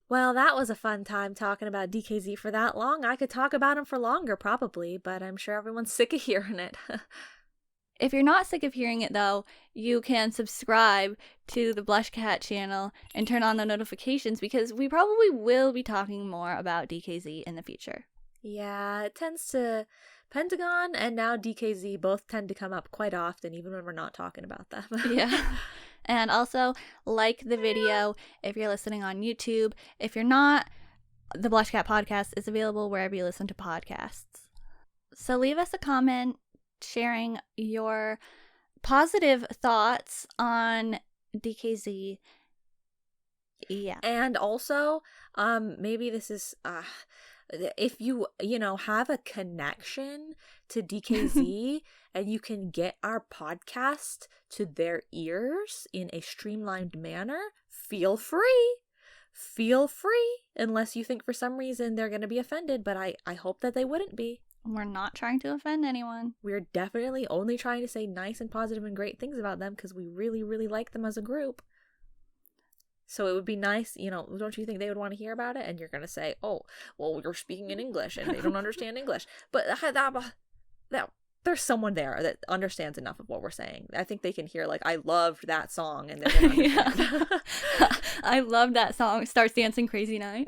Well, that was a fun time talking about DKZ for that long. I could talk about him for longer probably, but I'm sure everyone's sick of hearing it. If you're not sick of hearing it, though, you can subscribe to the BlushCat channel and turn on the notifications, because we probably will be talking more about DKZ in the future. Yeah, it tends to... Pentagon and now DKZ both tend to come up quite often, even when we're not talking about them. Yeah. And also, like the video if you're listening on YouTube. If you're not, the BlushCat podcast is available wherever you listen to podcasts. So leave us a comment sharing your positive thoughts on DKZ. Yeah. And also, maybe this is if you have a connection to DKZ and you can get our podcast to their ears in a streamlined manner, feel free, unless you think for some reason they're going to be offended, but I hope that they wouldn't be. We're not trying to offend anyone. We're definitely only trying to say nice and positive and great things about them because we really, really like them as a group. So it would be nice, don't you think they would want to hear about it? And you're going to say, oh, well, you're speaking in English and they don't understand English. But there's someone there that understands enough of what we're saying. I think they can hear, like, I loved that song and they're going to understand. I love that song. Starts Dancing Crazy Night.